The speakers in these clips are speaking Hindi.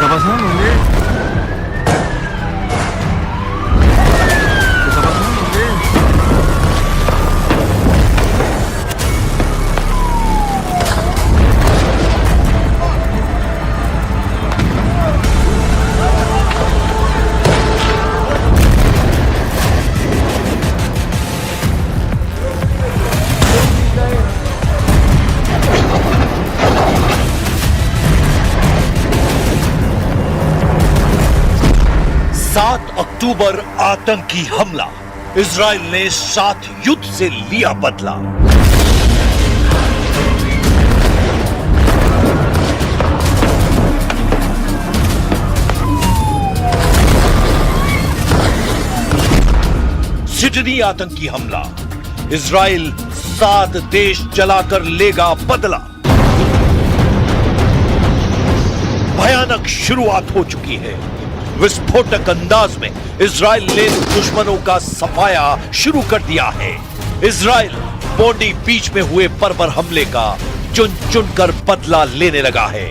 está pasando, hombre? ¿Qué está pasando, hombre? अक्टूबर आतंकी हमला, इजराइल ने 7 युद्ध से लिया बदला। सिडनी आतंकी हमला, इजराइल 7 देश जलाकर लेगा बदला। भयानक शुरुआत हो चुकी है। विस्फोटक अंदाज में इजराइल ने दुश्मनों का सफाया शुरू कर दिया है। इजराइल बोंडी बीच में हुए बर्बर हमले का चुन चुन कर बदला लेने लगा है।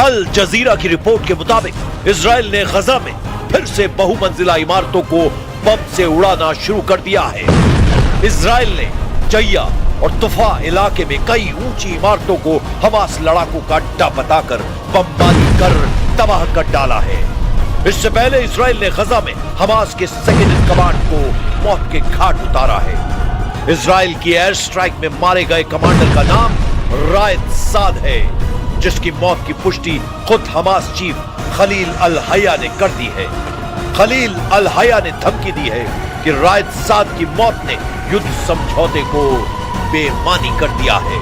अल जजीरा की रिपोर्ट के मुताबिक इजराइल ने गजा में फिर से बहुमंजिला इमारतों को बम से उड़ाना शुरू कर दिया है। इजराइल ने जैया और तुफा इलाके में कई ऊंची इमारतों को हमास लड़ाकों का अड्डा बताकर बमबारी कर तबाह कर डाला है। इससे पहले इजराइल ने गजा में हमास के सेकेंड इन कमांड को मौत के घाट उतारा है। इजराइल की एयर स्ट्राइक में मारे गए कमांडर का नाम रायद साद है, जिसकी मौत की पुष्टि खुद हमास चीफ खलील अल हया ने कर दी है। खलील अल हया ने धमकी दी है कि रायद साद की मौत ने युद्ध समझौते को बेमानी कर दिया है।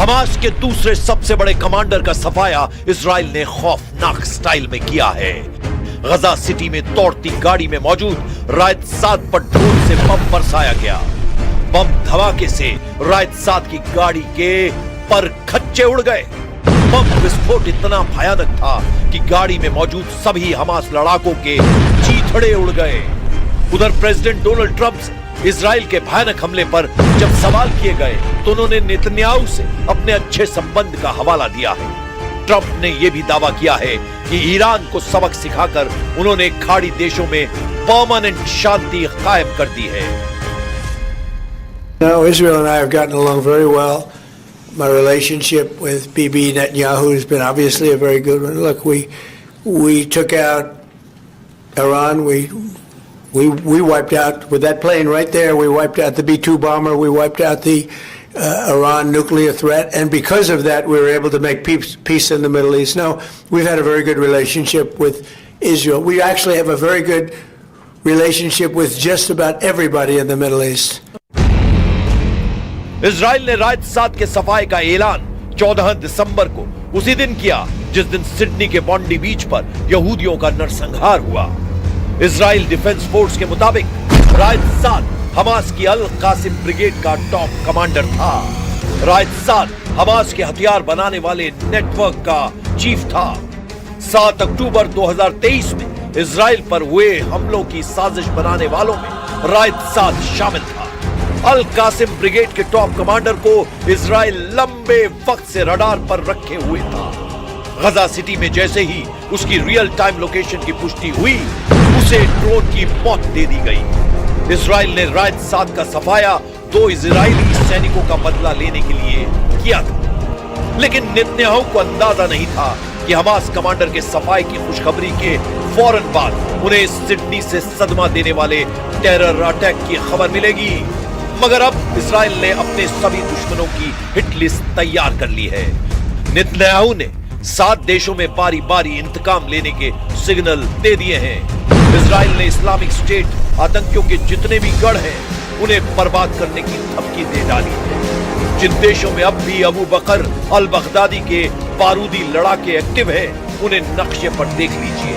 हमास के दूसरे सबसे बड़े कमांडर का सफाया इजराइल ने खौफनाक स्टाइल में किया है। गजा सिटी में दौड़ती गाड़ी में मौजूद रायद साद पर ड्रोन से बम बरसाया गया। बम धमाके से रायद साद की गाड़ी के पर खच्चे उड़ गए। बम विस्फोट इतना भयानक था कि गाड़ी में मौजूद सभी हमास लड़ाकों के चीथड़े उड़ गए। उधर प्रेसिडेंट डोनाल्ड ट्रंप से इजराइल के भयानक हमले पर जब सवाल किए गए तो उन्होंने नेतन्याहू से अपने अच्छे संबंध का हवाला दिया है। ट्रंप ने यह भी दावा किया है कि ईरान को सबक सिखाकर उन्होंने खाड़ी देशों में परमानेंट शांति कायम कर दी है। Now, Israel and I have gotten along very well. My relationship with Bibi Netanyahu has been obviously a very good one. Look, we took out Iran. We wiped out, with that plane right there, we wiped out the B-2 bomber, we wiped out the Iran nuclear threat, and because of that, we were able to make peace in the Middle East. No, we've had a very good relationship with Israel. We actually have a very good relationship with just about everybody in the Middle East. Israel ने रायद साद के सफाए का ऐलान 14 दिसंबर को उसी दिन किया जिस दिन सिडनी के बॉन्डी बीच पर यहूदियों का नरसंहार हुआ। इजराइल डिफेंस फोर्स के मुताबिक रायद साद हमास की अल कासिम ब्रिगेड का टॉप कमांडर था। रायद साद हमास के हथियार बनाने वाले नेटवर्क का चीफ था। 7 अक्टूबर 2023 में इजराइल पर हुए हमलों की साजिश बनाने वालों में रायद साद शामिल था। अल कासिम ब्रिगेड के टॉप कमांडर को इजराइल लंबे वक्त से रडार पर रखे हुए था। गजा सिटी में जैसे ही उसकी रियल टाइम लोकेशन की पुष्टि हुई, उसे ड्रोन की मौत दे दी गई। इजराइल ने रायद साद का सफाया 2 इजरायली सैनिकों का बदला लेने के लिए किया था, लेकिन नेतन्याहू को अंदाजा नहीं था कि हमास कमांडर के सफाए की खुशखबरी के फौरन बाद उन्हें सिडनी से सदमा देने वाले टेरर अटैक की खबर मिलेगी। मगर अब इजराइल ने अपने सभी दुश्मनों की हिट लिस्ट तैयार कर ली है। नेतन्याहू ने 7 देशों में बारी बारी इंतकाम लेने के सिग्नल दे दिए हैं। इजराइल ने इस्लामिक स्टेट आतंकियों के जितने भी गढ़ हैं उन्हें बर्बाद करने की धमकी दे डाली है। जिन देशों में अब भी अबू बकर अल बगदादी के बारूदी लड़ाके एक्टिव हैं, उन्हें नक्शे पर देख लीजिए।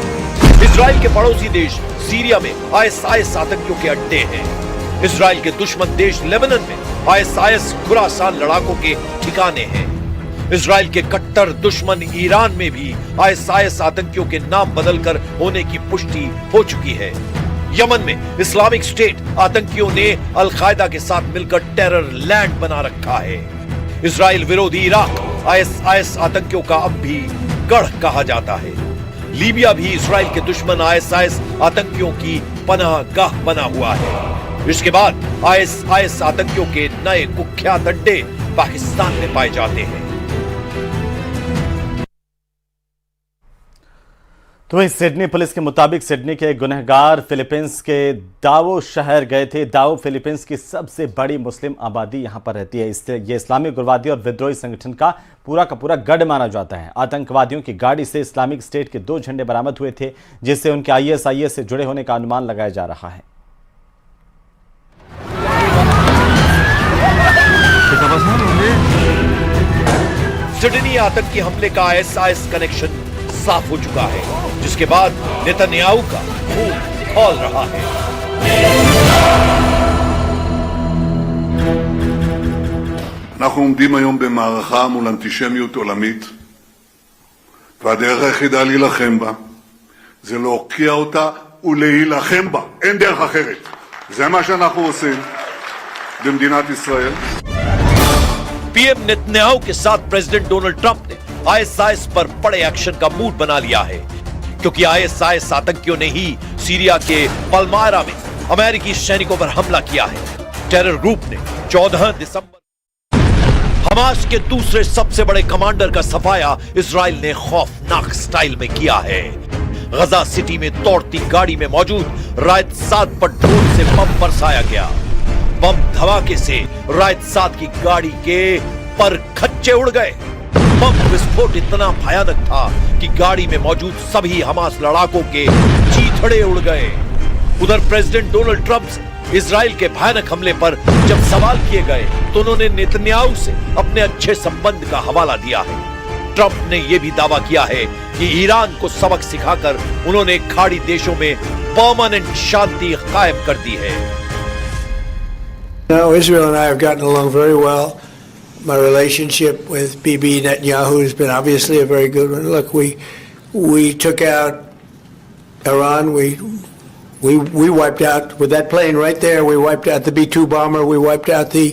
इजराइल के पड़ोसी देश सीरिया में आईएसआईएस आतंकियों के अड्डे हैं। इजराइल के दुश्मन देश लेबनान में आईएसआईएस खुरासान लड़ाकों के ठिकाने हैं। इजराइल के कट्टर दुश्मन ईरान में भी आईएसआईएस आतंकियों के नाम बदलकर होने की पुष्टि हो चुकी है। यमन में इस्लामिक स्टेट आतंकियों ने अल कायदा के साथ मिलकर टेरर लैंड बना रखा है। इजराइल विरोधी इराक आईएसआईएस आतंकियों का अब भी गढ़ कहा जाता है। लीबिया भी इजराइल के दुश्मन आईएसआईएस आतंकियों की पनाहगाह बना हुआ है। इसके बाद आईएसआईएस आतंकियों के नए कुख्यात अड्डे पाकिस्तान में पाए जाते हैं। तो वहीं सिडनी पुलिस के मुताबिक सिडनी के गुनहगार फिलीपींस के दावो शहर गए थे। दावो फिलीपींस की सबसे बड़ी मुस्लिम आबादी यहां पर रहती है, इसलिए ये इस्लामी उग्रवादी और विद्रोही संगठन का पूरा गढ़ माना जाता है। आतंकवादियों की गाड़ी से इस्लामिक स्टेट के 2 झंडे बरामद हुए थे, जिससे उनके आईएसआईएस से जुड़े होने का अनुमान लगाया जा रहा है। सिडनी आतंकी हमले का आईएसआईएस कनेक्शन साफ हो चुका है, जिसके बाद नेतन्याहू का खून खौल रहा है। אנחנו עומדים היום במערכה מול אנטישמיות עולמית, והדרך היחידה להילחם בה זה להוקיע אותה ולהילחם בה. אין דרך אחרת. זה מה שאנחנו עושים במדינת ישראל. पीएम नेतन्याहू के साथ प्रेसिडेंट डोनाल्ड ट्रंप ने आईएसआईएस पर बड़े एक्शन का मूड बना लिया है, क्योंकि आईएसआईएस आतंकियों ने ही सीरिया के पलमायरा में अमेरिकी सैनिकों पर हमला किया है। टेरर ग्रुप ने 14 दिसंबर हमास के दूसरे सबसे बड़े कमांडर का सफाया इजराइल ने खौफनाक स्टाइल में किया है। गजा सिटी में दौड़ती गाड़ी में मौजूद रायत 7 पर ड्रोन से बम बरसाया गया। बम धमाके से रायत 7 की गाड़ी के पर खच्चे उड़ गए। बम विस्फोट इतना भयानक था कि गाड़ी में मौजूद सभी हमास लड़ाकों के चीथड़े उड़ गए। उधर प्रेसिडेंट डोनाल्ड ट्रंप से इजराइल के भयानक हमले पर जब सवाल किए गए तो उन्होंने नेतन्याहू से अपने अच्छे संबंध का हवाला दिया है। ट्रंप ने यह भी दावा किया है कि ईरान को सबक सिखाकर उन्होंने खाड़ी देशों में परमानेंट शांति कायम कर दी है। Now, Israel and I have gotten along very well. My relationship with Bibi Netanyahu has been obviously a very good one. Look, we took out Iran. We wiped out with that plane right there. We wiped out the B-2 bomber. We wiped out the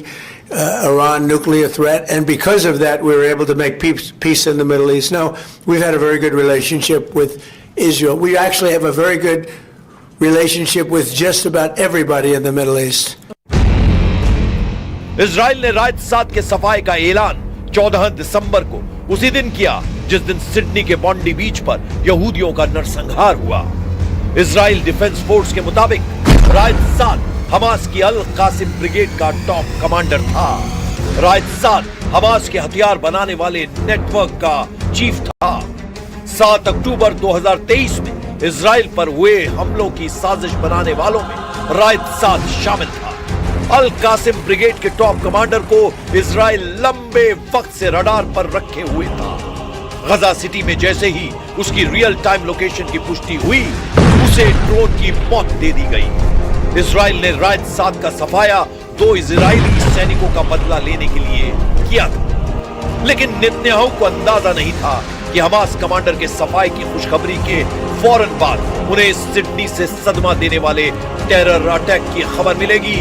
Iran nuclear threat, and because of that, we were able to make peace in the Middle East. Now, we've had a very good relationship with Israel. We actually have a very good relationship with just about everybody in the Middle East. Israel ने रायत 7 के सफाई का ऐलान 14 दिसंबर को उसी दिन किया जिस दिन सिडनी के बॉन्डी बीच पर यहूदियों का नरसंहार हुआ। इजराइल डिफेंस फोर्स के मुताबिक रायत 7 हमास की अल कासिम ब्रिगेड का टॉप कमांडर था। रायत 7 हमास के हथियार बनाने वाले नेटवर्क का चीफ था। 7 अक्टूबर 2023 में इजराइल पर हुए हमलों की साजिश बनाने वालों में रायत 7 शामिल था। अल कासिम ब्रिगेड के टॉप कमांडर को इजराइल लंबे वक्त से रडार पर रखे हुए था। गजा सिटी में जैसे ही उसकी रियल टाइम लोकेशन की पुष्टि हुई, उसे ड्रोन की मौत दे दी गई। इजराइल ने रायत 7 का सफाया 2 इजरायली सैनिकों का बदला लेने के लिए किया था, लेकिन नेतन्याहू को अंदाजा नहीं था कि हमास कमांडर के सफाई की खुशखबरी के फौरन बाद उन्हें सिडनी से सदमा देने वाले टेरर अटैक की खबर मिलेगी।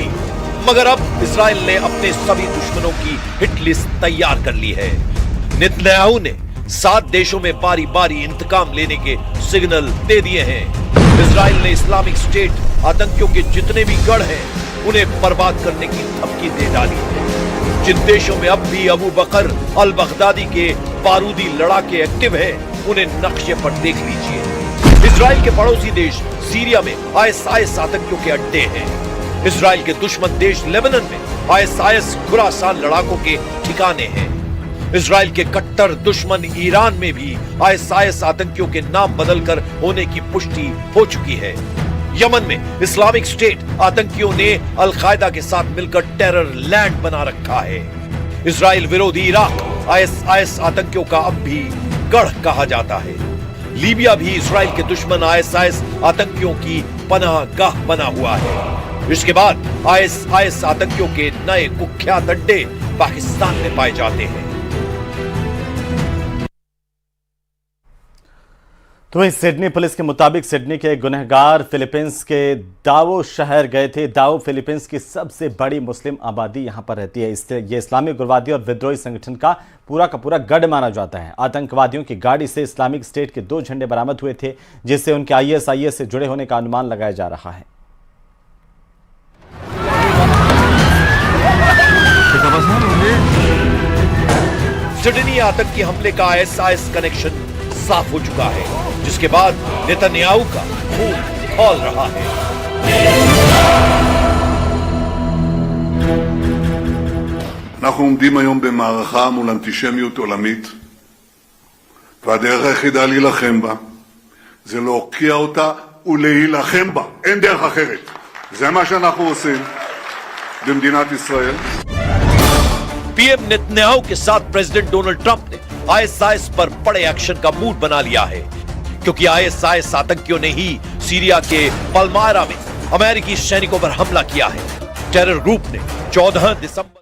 मगर अब इजराइल ने अपने सभी दुश्मनों की हिट लिस्ट तैयार कर ली है। नेतन्याहू ने 7 देशों में बारी बारी इंतकाम लेने के सिग्नल दे दिए हैं। इजराइल ने इस्लामिक स्टेट आतंकियों के जितने भी गढ़ हैं, उन्हें बर्बाद करने की धमकी दे डाली है। जिन देशों में अब भी अबू बकर अल बगदादी के बारूदी लड़ाके एक्टिव हैं, उन्हें नक्शे पर देख लीजिए। इजराइल के पड़ोसी देश सीरिया में आईएसआईएस आतंकियों के अड्डे हैं। इजराइल के दुश्मन देश लेबनान में आईएसआईएस खुरासान लड़ाकों के ठिकाने हैं। इजराइल के कट्टर दुश्मन ईरान में भी आईएसआईएस आतंकियों के नाम बदलकर होने की पुष्टि हो चुकी है। यमन में इस्लामिक स्टेट आतंकियों ने अल कायदा के साथ मिलकर टेरर लैंड बना रखा है। इजराइल विरोधी इराक आईएसआईएस आतंकियों का अब भी गढ़ कहा जाता है। लीबिया भी इजराइल के दुश्मन आईएसआईएस आतंकियों की पनाहगाह बना हुआ है। इसके बाद आईएसआईएस आतंकियों के नए कुख्यात अड्डे पाकिस्तान में पाए जाते हैं। तो वहीं सिडनी पुलिस के मुताबिक सिडनी के गुनहगार फिलीपींस के दावो शहर गए थे। दावो फिलीपींस की सबसे बड़ी मुस्लिम आबादी यहां पर रहती है, इसलिए ये इस्लामिक उग्रवादी और विद्रोही संगठन का पूरा गढ़ माना जाता है। आतंकवादियों की गाड़ी से इस्लामिक स्टेट के 2 झंडे बरामद हुए थे, जिससे उनके आईएसआईएस से जुड़े होने का अनुमान लगाया जा रहा है। सिडनी आतंकी हमले का आईएसआईएस कनेक्शन साफ हो चुका है, जिसके बाद नेतन्याहू का खून खौल रहा है। אנחנו עומדים היום במערכה מול אנטישמיות עולמית, והדרך היחידה להילחם בה זה להוקיע אותה ולהילחם בה. אין דרך אחרת. זה מה שאנחנו עושים במדינת ישראל. पीएम नेतन्याहू के साथ प्रेसिडेंट डोनाल्ड ट्रंप ने आईएसआईएस पर बड़े एक्शन का मूड बना लिया है, क्योंकि आईएसआईएस आतंकियों ने ही सीरिया के पलमायरा में अमेरिकी सैनिकों पर हमला किया है। टेरर ग्रुप ने 14 दिसंबर